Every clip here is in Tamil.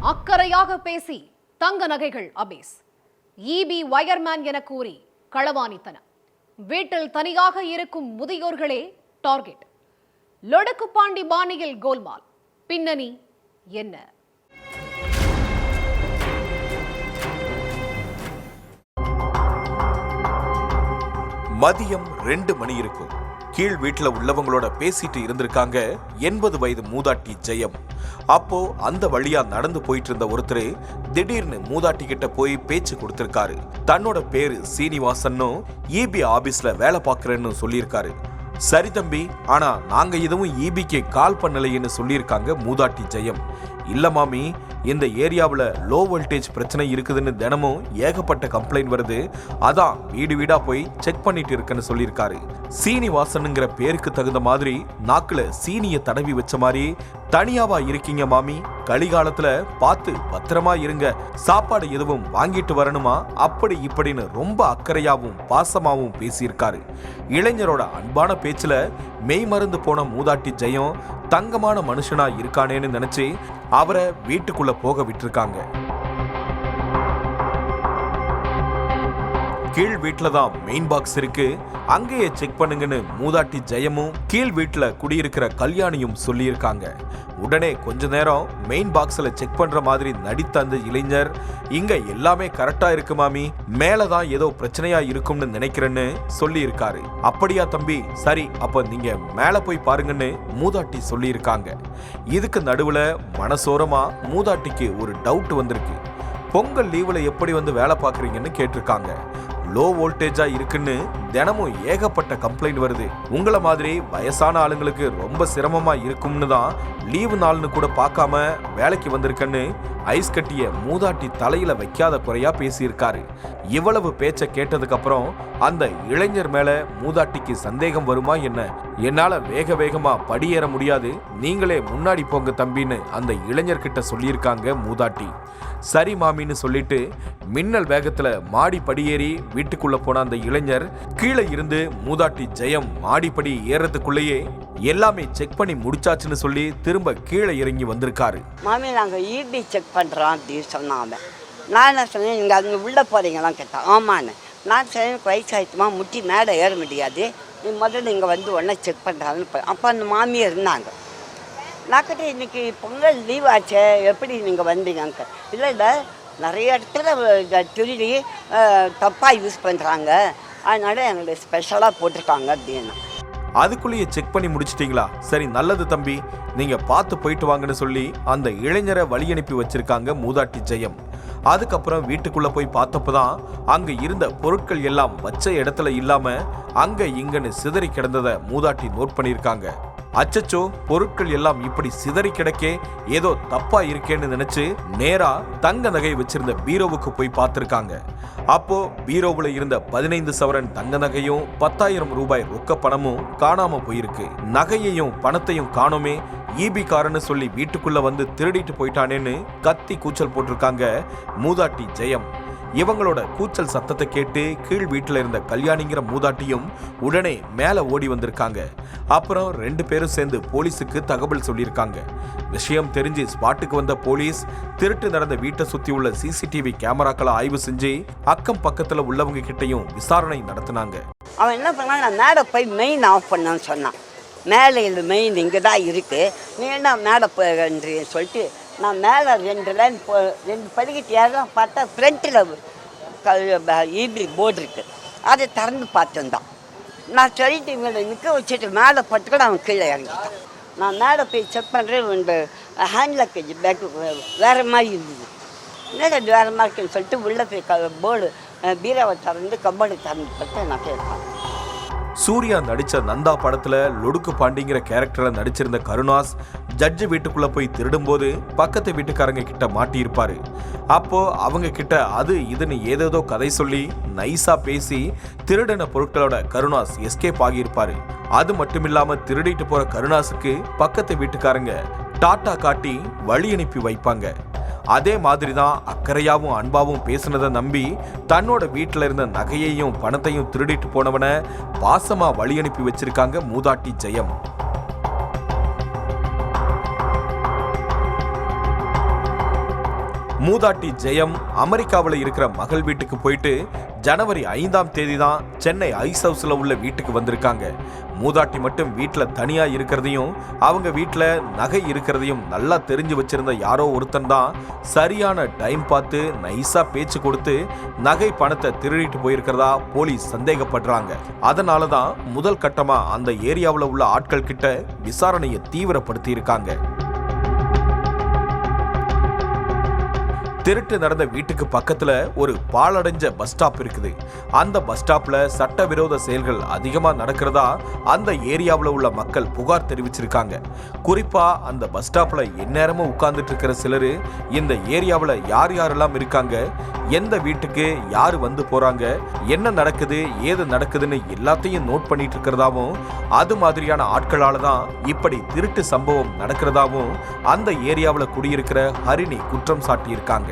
அக்கறையாக பேசி தங்க நகைகள் அபேஸ். ஈபி வயர்மேன் என கூறி களவாணித்தனம். வீட்டில் தனியாக இருக்கும் முதியோர்களே டார்கெட். லொடுக்குப்பாண்டி பாணியில் கோல்மால். பின்னணி என்ன? மதியம் 2 மணி இருக்கும். கீழ் வீட்டுல உள்ளவங்களோட பேசிட்டு இருந்திருக்காங்க 80 வயது மூதாட்டி ஜெயம். அப்போ அந்த வழியா நடந்து போயிட்டு இருந்த ஒருத்தர் திடீர்னு மூதாட்டி கிட்ட போய் பேச்சு கொடுத்திருக்காரு. தன்னோட பேரு சீனிவாசன்னும் ஈபி ஆபீஸ்ல வேலை பார்க்கறேன்னு சொல்லியிருக்காரு. சரி தம்பி, ஆனா நாங்க எதுவும் ஈபிக்கு கால் பண்ணலைன்னு சொல்லியிருக்காங்க மூதாட்டி ஜெயம். இல்ல மாமி, இந்த ஏரியாவில் லோ வோல்டேஜ் பிரச்சனை இருக்குதுன்னு தினமும் ஏகப்பட்ட கம்ப்ளைண்ட் வருது, அதான் வீடு வீடா போய் செக் பண்ணிட்டு இருக்கேன்னு சொல்லியிருக்காரு. சீனிவாசனுங்கிற பேருக்கு தகுந்த மாதிரி நாக்குல சீனிய தடவி வச்ச மாதிரி தனியாவா இருக்கீங்க மாமி, கலிகாலத்துல பார்த்து பத்திரமா இருங்க, சாப்பாடு எதுவும் வாங்கிட்டு வரணுமா, அப்படி இப்படின்னு ரொம்ப அக்கறையாவும் பாசமாவும் பேசியிருக்காரு. இளைஞரோட அன்பான பேச்சுல மெய் மறந்து போன மூதாட்டி ஜெயம் தங்கமான மனுஷனா இருக்கானேன்னு நினைச்சு அவரை வீட்டுக்குள்ள போக விட்டுருக்காங்க. கீழ் வீட்டுல தான் மெயின் பாக்ஸ் இருக்கு, அங்கேயே செக் பண்ணுங்கன்னு மூதாட்டி ஜெயமும் கீழ் வீட்டுல குடியிருக்கிற கல்யாணியும் சொல்லியிருக்காங்க. உடனே கொஞ்ச நேரம் மெயின் பாக்ஸ்ல செக் பண்ற மாதிரி நடித்த அந்த இளைஞர், இங்க எல்லாமே கரெக்டா இருக்கு மாமி, மேலதான் ஏதோ பிரச்சனையா இருக்கும்னு நினைக்கிறேன்னு சொல்லி இருக்காரு. அப்படியா தம்பி, சரி அப்ப நீங்க மேல போய் பாருங்கன்னு மூதாட்டி சொல்லி இருக்காங்க. இதுக்கு நடுவுல மனசோரமா மூதாட்டிக்கு ஒரு டவுட் வந்திருக்கு. பொங்கல் லீவுல எப்படி வந்து வேலை பார்க்குறீங்கன்னு கேட்டிருக்காங்க. லோ வோல்டேஜா இருக்குன்னு தினமும் ஏகப்பட்ட கம்ப்ளைண்ட் வருது, உங்களை மாதிரி வயசான ஆளுங்களுக்கு ரொம்ப சிரமமா இருக்கும்னு தான் லீவு நாள்னு கூட பார்க்காம வேலைக்கு வந்திருக்கன்னு ஐஸ் கட்டிய மூதாட்டி தலையில வைக்காத குறையா பேசியிருக்காரு. இவ்வளவு பேச்ச கேட்டதுக்கு அப்புறம் அந்த இளைஞர் மேல மூதாட்டிக்கு சந்தேகம் வருமா என்ன? என்னால வேக வேகமா படியேற முடியாது, நீங்களே முன்னாடி போங்க தம்பின்னு அந்த இளைஞர்கிட்ட சொல்லியிருக்காங்க மூதாட்டி. சரி மாமின்னு சொல்லிட்டு மின்னல் வேகத்துல மாடி படியேறி வீட்டுக்குள்ள போன அந்த இளைஞர் கீழே இருந்து மூதாட்டி ஜெயம் மாடிப்படி ஏறதுக்குள்ளேயே எல்லாமே செக் பண்ணி முடிச்சாச்சுன்னு சொல்லி திரும்ப கீழே இறங்கி வந்திருக்காரு. மாமி நாங்கள் ஈபி செக் பண்ணுறோம் அப்படின்னு சொன்னாங்க. நான் என்ன சொன்னேன், நீங்கள் அங்கே உள்ளே போகிறீங்களாம் கேட்டேன். ஆமான்னு நான் சொன்னேன், வயசாயிட்டுமா முட்டி மேடை ஏற முடியாது, நீ முதல்ல இங்கே வந்து உடனே செக் பண்ணுறாங்கன்னு. அப்போ அந்த மாமியை இருந்தாங்க. நான் கிட்ட இன்றைக்கி பொங்கல் லீவ் ஆச்சே, எப்படி நீங்கள் வந்தீங்க? இல்லை நிறைய இடத்துல திருடி தப்பாக யூஸ் பண்ணுறாங்க, அதனால எங்களுக்கு ஸ்பெஷலாக போட்டிருக்காங்க அப்படின்னா. அதுக்குள்ளேயே செக் பண்ணி முடிச்சிட்டீங்களா? சரி நல்லது தம்பி, நீங்க பார்த்து போயிட்டு வாங்கன்னு சொல்லி அந்த இளைஞரை வழி அனுப்பி வச்சிருக்காங்க மூதாட்டி ஜெயம். அதுக்கப்புறம் வீட்டுக்குள்ள போய் பார்த்தப்பதான் அங்க இருந்த பொருட்கள் எல்லாம் வச்ச இடத்துல இல்லாம அங்க இங்கன்னு சிதறி கிடந்ததை மூதாட்டி நோட் பண்ணியிருக்காங்க. அச்சச்சோ, பொருட்கள் எல்லாம் இப்படி சிதறி கிடக்கே, ஏதோ தப்பா இருக்கேன்னு நினைச்சு நேரா தங்க நகை வச்சிருந்த பீரோவுக்கு போய் பார்த்திருக்காங்க. அப்போ பீரோவுல இருந்த 15 சவரன் தங்க நகையும் 10,000 ரூபாய் ரொக்க பணமும் காணாம போயிருக்கு. நகையையும் பணத்தையும் காணோமே, ஈபி காரன்னு சொல்லி வீட்டுக்குள்ள வந்து திருடிட்டு போயிட்டானேன்னு கத்தி கூச்சல் போட்டிருக்காங்க மூதாட்டி ஜெயம். இவங்களோட கூச்சல் சத்தத்தை கேட்டு கீழ் வீட்டுல இருந்த கல்யாணிங்கிற மூதாட்டியும் உடனே மேல ஓடி வந்திருக்காங்க. அப்புறம் 2 பேரும் சேர்ந்து போலீஸுக்கு தகவல் சொல்லியிருக்காங்க. விஷயம் தெரிஞ்சு ஸ்பாட்டுக்கு வந்த போலீஸ் திருட்டு நடந்த வீட்டை சுத்தி உள்ள சிசிடிவி கேமராக்களை ஆய்வு செஞ்சு அக்கம் பக்கத்துல உள்ளவங்க கிட்டையும் விசாரணை நடத்தினாங்க. அவன் என்ன பண்ணான், நான் மேடை போய் மெயின் ஆஃப் பண்ணான்னு சொன்னான். மேலே இந்த மெயின் இங்கே தான் இருக்குது, நீ என்ன மேடை போய் சொல்லிட்டு நான் மேலே 2 படிக்கிட்டு ஏறலாம். பார்த்தா ஃப்ரண்ட்டில் ஈபி போர்டு இருக்குது, அதை திறந்து பார்த்துருந்தான். நான் சொல்லிட்டு இவங்களை நிற்க வச்சுட்டு மேலே பட்டுக்கூட அவன் கீழே இறங்கிட்டான். நான் மேலே போய் செக் பண்ணுறேன், இந்த ஹேண்ட் லக்கேஜ் பேக்கு வேறு மாதிரி இருந்தது. என்னடா வேறு மாதிரி இருக்குன்னு சொல்லிட்டு உள்ளே போய் போர்டு பீராவை திறந்து கபோர்டு திறந்து பார்த்து நான் கேட்பேன். சூர்யா நடிச்ச நந்தா படத்துல லொடுக்கு பாண்டிங்கிற கேரக்டர்ல நடிச்சிருந்த கருணாஸ் ஜட்ஜு வீட்டுக்குள்ள போய் திருடும் போது பக்கத்து வீட்டுக்காரங்க கிட்ட மாட்டியிருப்பாரு. அப்போ அவங்க கிட்ட அது இதுன்னு ஏதேதோ கதை சொல்லி நைஸா பேசி திருடன பொருட்களோட கருணாஸ் எஸ்கேப் ஆகியிருப்பாரு. அது மட்டுமில்லாம திருடிட்டு போற கருணாஸுக்கு பக்கத்து வீட்டுக்காரங்க டாட்டா காட்டி வழி அனுப்பி வைப்பாங்க. அதே மாதிரி தான் அக்கறையாவும் அன்பாவும் பேசுனதை நம்பி தன்னோட வீட்டில் இருந்த நகையையும் பணத்தையும் திருடிட்டு போனவனை பாசமா வழி அனுப்பி வச்சிருக்காங்க மூதாட்டி ஜெயம். மூதாட்டி ஜெயம் அமெரிக்காவில் இருக்கிற மகள் வீட்டுக்கு போயிட்டு ஜனவரி 5ஆம் தேதி தான் சென்னை ஐஸ் ஹவுஸ்ல உள்ள வீட்டுக்கு வந்திருக்காங்க. மூதாட்டி மட்டும் வீட்டில் தனியா இருக்கிறதையும் அவங்க வீட்டில் நகை இருக்கிறதையும் நல்லா தெரிஞ்சு வச்சிருந்த யாரோ ஒருத்தன் தான் சரியான டைம் பார்த்து நைஸா பேச்சு கொடுத்து நகை பணத்தை திருடிட்டு போயிருக்கிறதா போலீஸ் சந்தேகப்படுறாங்க. அதனால தான் முதல் கட்டமா அந்த ஏரியாவில் உள்ள ஆட்கள் கிட்ட விசாரணையை தீவிரப்படுத்தி இருக்காங்க. திருட்டு நடந்த வீட்டுக்கு பக்கத்துல ஒரு பாழடைஞ்ச பஸ் ஸ்டாப் இருக்குது. அந்த பஸ் ஸ்டாப்ல சட்டவிரோத செயல்கள் அதிகமா நடக்கிறதா அந்த ஏரியாவில் உள்ள மக்கள் புகார் தெரிவிச்சிருக்காங்க. குறிப்பா அந்த பஸ் ஸ்டாப்ல எந்நேரமும் உட்கார்ந்துட்டு இருக்கிற சிலரு இந்த ஏரியாவில் யார் யாரெல்லாம் இருக்காங்க, எந்த வீட்டுக்கு யாரு வந்து போறாங்க, என்ன நடக்குது ஏது நடக்குதுன்னு எல்லாத்தையும் நோட் பண்ணிட்டு இருக்கிறதாவும், அது மாதிரியான ஆட்களால தான் இப்படி திருட்டு சம்பவம் நடக்கிறதாவும் அந்த ஏரியாவில் குடியிருக்கிற ஹரிணி குற்றம் சாட்டியிருக்காங்க.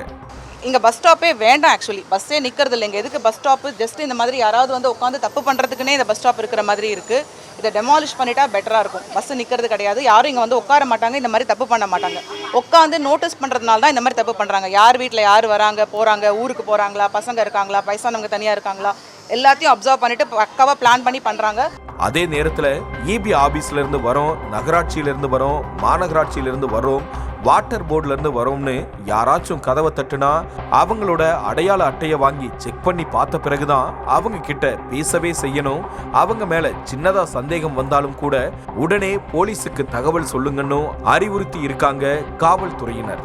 இங்கே பஸ் ஸ்டாப்பே வேண்டாம். ஆக்சுவலி பஸ்ஸே நிற்கிறது இல்லை. இங்கே எதுக்கு பஸ் ஸ்டாப்பு? ஜஸ்ட் இந்த மாதிரி யாராவது வந்து உட்காந்து தப்பு பண்ணுறதுக்குன்னே இந்த பஸ் ஸ்டாப் இருக்கிற மாதிரி இருக்குது. இதை டெமாலிஷ் பண்ணிட்டா பெட்டராக இருக்கும். பஸ் நிற்கிறது கிடையாது, யாரும் இங்கே வந்து உட்கார மாட்டாங்க, இந்த மாதிரி தப்பு பண்ண மாட்டாங்க. உட்காந்து நோட்டீஸ் பண்ணுறதுனால தான் இந்த மாதிரி தப்பு பண்ணுறாங்க. யார் வீட்டில் யார் வராங்க போகிறாங்க, ஊருக்கு போகிறாங்களா, பசங்க இருக்காங்களா, வயசானவங்க தனியாக இருக்காங்களா, எல்லாத்தையும் அப்சர்வ் பண்ணிட்டு பக்காவாக பிளான் பண்ணி பண்ணுறாங்க. அதே நேரத்தில் இபி ஆபீஸ்ல இருந்து வரோம், நகராட்சியில இருந்து வரோம், மாநகராட்சியில இருந்து வரோம், வாட்டர் போர்டுல இருந்து வரோம்னு யாராச்சும் கதவை தட்டுனா அவங்களோட அடையாள அட்டையை வாங்கி செக் பண்ணி பார்த்த பிறகுதான் அவங்க கிட்ட பேசவே செய்யணும். அவங்க மேல சின்னதா சந்தேகம் வந்தாலும் கூட உடனே போலீஸுக்கு தகவல் சொல்லுங்கன்னு அறிவுறுத்தி இருக்காங்க காவல்துறையினர்.